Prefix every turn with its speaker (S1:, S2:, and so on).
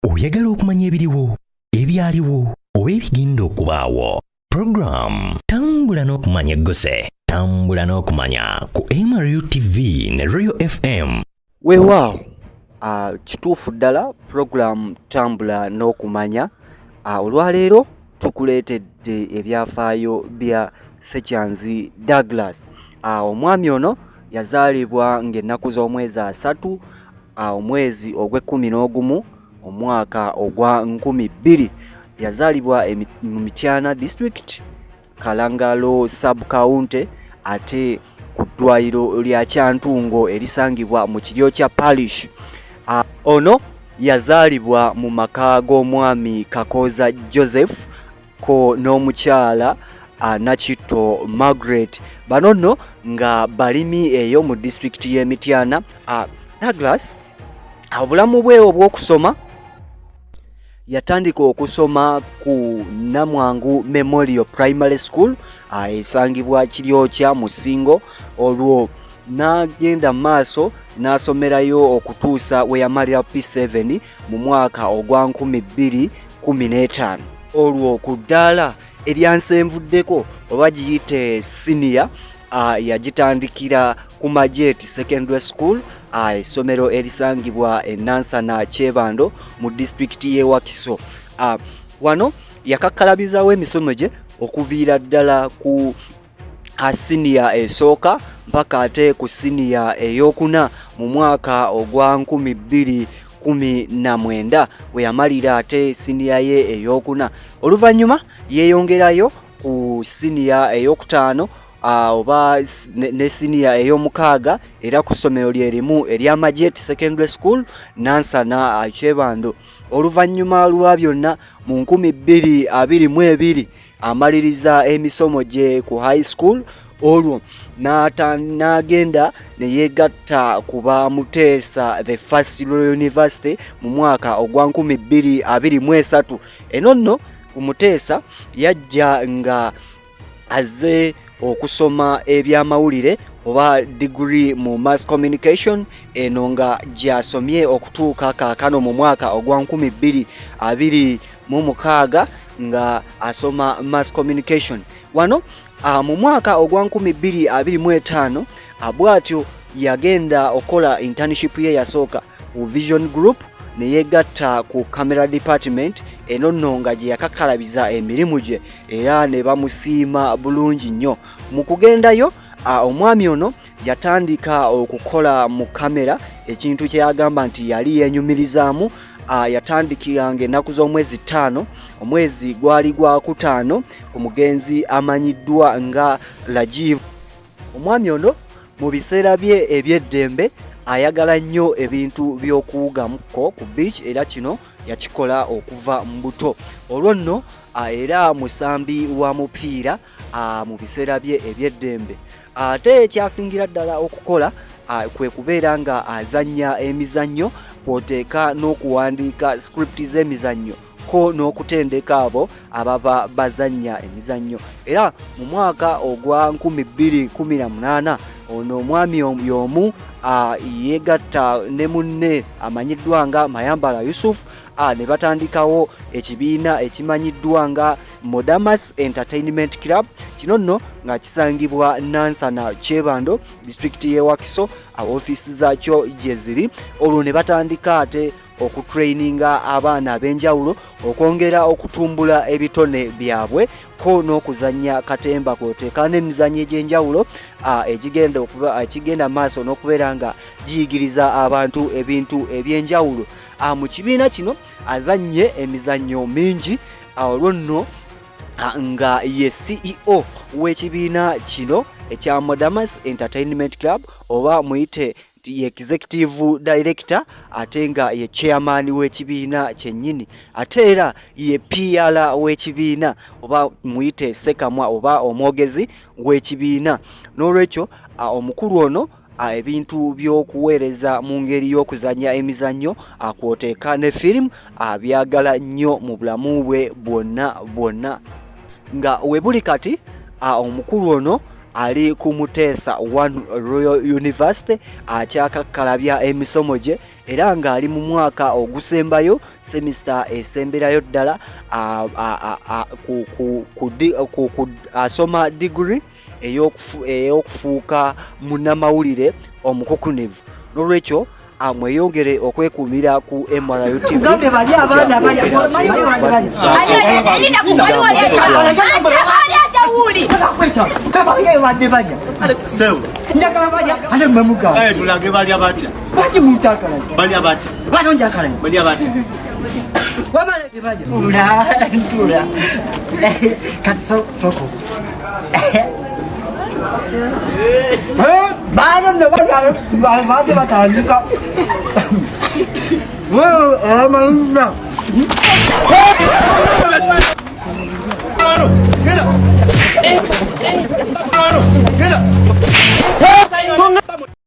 S1: Oyagala okumanya ebiriwo, ebyaliwo, oba ebigenda okubaawo. Program Tambula n'okumanya eggose. Tambula n'okumanya ku MRU TV ne Royal FM.
S2: Weewaawo, kituufu ddala program Tambula n'okumanya. Olwaleero tukuleetedde ebyafaayo bya Ssekyanzi Douglas. Omwami ono yazaalibwa ng'ennaku z'omwezi 3 omwezi ogw'E11 omwaka ogwa 2000. Yazaalibwa mu Mityana District, Kalangalo Sub-County, ate ku ddwaliro lya Kyantungo erisangibwa mu kiryo kya Parish. Ono yazaalibwa mu maka g'omwami Kakoza Joseph ko n'omukyala Nakitto Margaret. Bano nno nga balimi eyo mu district y'e Mityana. Douglas obulamu bwe obw'okusoma yatandika okusoma ku Namwangu Memorial Primary School esangibwa Kiryokya mu Ssingo. Olwo n'agenda maaso n'asomerayo okutuusa we yamalira P7 mu mwaka ogwa 2015. Olwo ku ddaala eryansenvuddeko oba giyite senior yagitandikira ku Majet Secondary School, essomero erisangibwa e Nansana Kyebando mu district y'e Wakiso. Wano yakakkalabizawo emisomo gye okuviira ddala ku senior esooka mpaka ate ku senior eyokuna mu mwaka ogwa 2019 we yamalira ate senior ye eyokuna. Oluvannyuma yeeyongerayo ku senior eyokutaano oba ne senior ey'omukaaga era ku ssomero lyerimu erya Majet Secondary School Nansana Kyebando. Oluvannyuma lwa byonna mu 2022 amaliriza emisomo gye ku high school. Olwo n'agenda ne yeegatta ku ba Muteesa the First University mu mwaka ogwa 2023. Eno nno ku Muteesa yajja nga azze okusoma ebyamawulire oba degree mu mass communication. Eno nga gyasomye okutuuka kaakano mu mwaka ogwa 2026 nga asoma mass communication. Wano mu mwaka ogwa 2025 bw'atyo yagenda okola internship ye yasooka ku Vision Group ne yeegatta ku camera department. Eno nno nga gye yakakkalabiza emirimu gye era ne bamusiima bulungi nnyo. Mu kugendayo omwami ono yatandika okukola mu kamera, ekintu kye yagamba nti yali yeenyumirizaamu. Yatandikiranga ennaku z'omwezi 5, omwezi gwali gwa 5 ku mugenzi amanyiddwa nga Rajiv. Omwami ono mu biseera bye eby'eddembe ayagala nnyo ebintu by'okuwugamuko ku beach, era kino yakikola okuva mu buto. Olwo nno era musambi wa mupiira mu biseera bye eby'eddembe. Ate ekyasingira ddala okukola kwe kubeera nga azannya emizannyo, kwoteeka n'okuwandiika script z'emizannyo ko n'okutendeka abo ababa bazannya emizannyo. Era mu mwaka ogwa 2018 ono omwami y'omu yeegatta ne munne amanyiddwa nga Mayambala Yusuf ne batandikawo ekibiina ekimanyiddwa nga Modamas Entertainment Club. Kino nno nga kisangibwa Nansana Kyebando district y'e Wakiso, ofiisi zaakyo gye ziri. Olwo ne batandika ate okutraininga abaana ab'enjawulo okwongera okutumbula ebitone byabwe ko n'okuzannya katemba kwoteeka n'emizannyo egy'enjawulo ekigenda maaso n'okubeera nga giyigiriza abantu ebintu eby'enjawulo. Mu kibiina kino azannye emizannyo mingi. Olwo nno nga ye CEO w'ekibiina kino ekya Modamas Entertainment Club, oba muyite ye executive director, ate nga ye chairman w'ekibiina kyennyini, ate era ye PR w'ekibiina, oba muyite sekamwa oba omwogezi w'ekibiina. N'olwekyo omukulu ono ebintu by'okuweereza mu ngeri y'okuzannya emizannyo kwoteeka ne firimu byagala nnyo mu bulamu bwe bwonna. Nga we buli kati omukulu ono ali ku Muteesa One Royal University akyakakkalabya emisomo gye era ng'ali mu mwaka ogusembayo semester esemberayo ddala asoma degree ey'okufuuka munnamawulire omukukunivu. N'olwekyo amweyongere okwekuumira ku MRU TV.